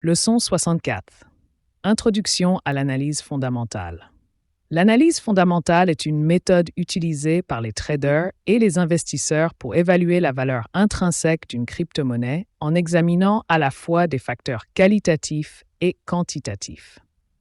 Leçon 64. Introduction à l'analyse fondamentale. L'analyse fondamentale est une méthode utilisée par les traders et les investisseurs pour évaluer la valeur intrinsèque d'une crypto-monnaie en examinant à la fois des facteurs qualitatifs et quantitatifs.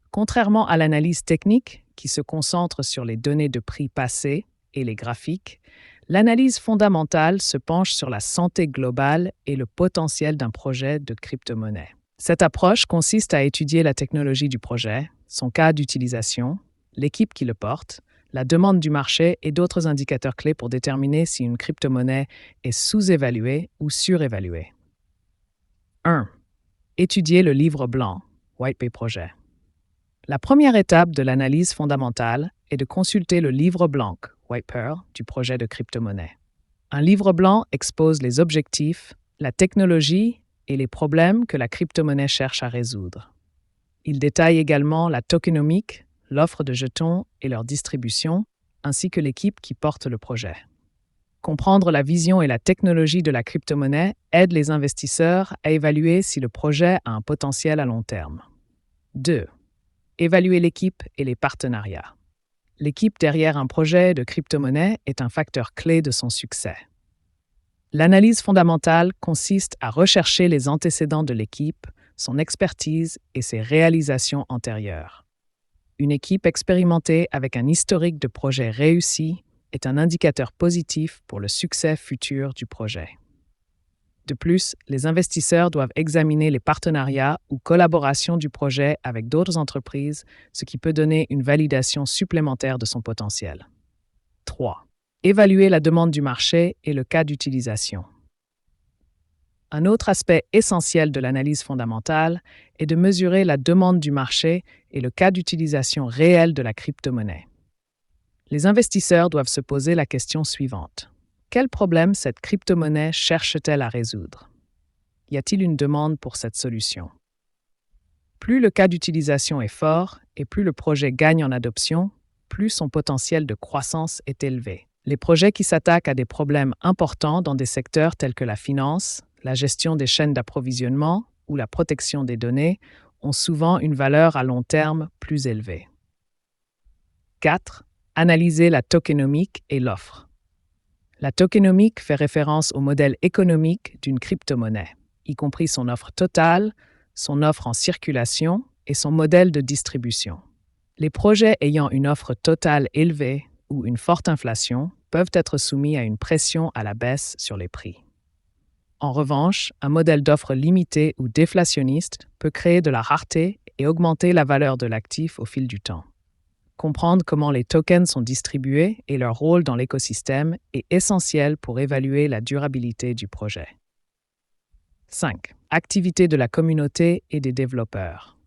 Contrairement à l'analyse technique, qui se concentre sur les données de prix passées et les graphiques, l'analyse fondamentale se penche sur la santé globale et le potentiel d'un projet de crypto-monnaie. Cette approche consiste à étudier la technologie du projet, son cas d'utilisation, l'équipe qui le porte, la demande du marché et d'autres indicateurs clés pour déterminer si une crypto-monnaie est sous-évaluée ou surévaluée. 1. Étudier le livre blanc, White Paper Projet. La première étape de l'analyse fondamentale est de consulter le livre blanc, White Paper, du projet de crypto-monnaie. Un livre blanc expose les objectifs, la technologie et les problèmes que la crypto-monnaie cherche à résoudre. Il détaille également la tokenomique, l'offre de jetons et leur distribution, ainsi que l'équipe qui porte le projet. Comprendre la vision et la technologie de la crypto-monnaie aide les investisseurs à évaluer si le projet a un potentiel à long terme. 2. Évaluer l'équipe et les partenariats. L'équipe derrière un projet de crypto-monnaie est un facteur clé de son succès. L'analyse fondamentale consiste à rechercher les antécédents de l'équipe, son expertise et ses réalisations antérieures. Une équipe expérimentée avec un historique de projets réussis est un indicateur positif pour le succès futur du projet. De plus, les investisseurs doivent examiner les partenariats ou collaborations du projet avec d'autres entreprises, ce qui peut donner une validation supplémentaire de son potentiel. 3. Évaluer la demande du marché et le cas d'utilisation. Un autre aspect essentiel de l'analyse fondamentale est de mesurer la demande du marché et le cas d'utilisation réel de la crypto-monnaie. Les investisseurs doivent se poser la question suivante. Quel problème cette crypto-monnaie cherche-t-elle à résoudre? Y a-t-il une demande pour cette solution? Plus le cas d'utilisation est fort et plus le projet gagne en adoption, plus son potentiel de croissance est élevé. Les projets qui s'attaquent à des problèmes importants dans des secteurs tels que la finance, la gestion des chaînes d'approvisionnement ou la protection des données ont souvent une valeur à long terme plus élevée. 4. Analyser la tokenomique et l'offre. La tokenomique fait référence au modèle économique d'une crypto-monnaie, y compris son offre totale, son offre en circulation et son modèle de distribution. Les projets ayant une offre totale élevée ou une forte inflation peuvent être soumis à une pression à la baisse sur les prix. En revanche, un modèle d'offre limité ou déflationniste peut créer de la rareté et augmenter la valeur de l'actif au fil du temps. Comprendre comment les tokens sont distribués et leur rôle dans l'écosystème est essentiel pour évaluer la durabilité du projet. 5. Activité de la communauté et des développeurs.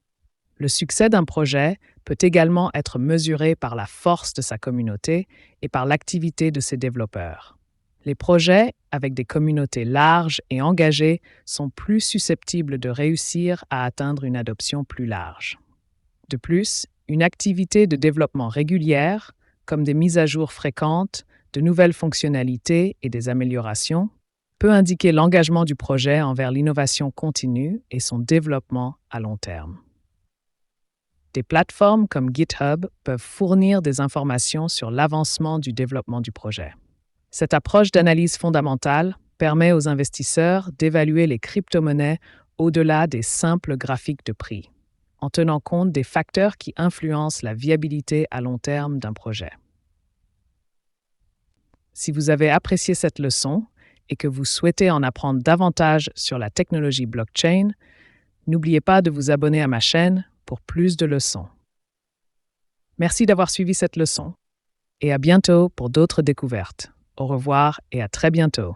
Le succès d'un projet peut également être mesuré par la force de sa communauté et par l'activité de ses développeurs. Les projets avec des communautés larges et engagées sont plus susceptibles de réussir à atteindre une adoption plus large. De plus, une activité de développement régulière, comme des mises à jour fréquentes, de nouvelles fonctionnalités et des améliorations, peut indiquer l'engagement du projet envers l'innovation continue et son développement à long terme. Des plateformes comme GitHub peuvent fournir des informations sur l'avancement du développement du projet. Cette approche d'analyse fondamentale permet aux investisseurs d'évaluer les crypto-monnaies au-delà des simples graphiques de prix, en tenant compte des facteurs qui influencent la viabilité à long terme d'un projet. Si vous avez apprécié cette leçon et que vous souhaitez en apprendre davantage sur la technologie blockchain, n'oubliez pas de vous abonner à ma chaîne pour plus de leçons. Merci d'avoir suivi cette leçon et à bientôt pour d'autres découvertes. Au revoir et à très bientôt.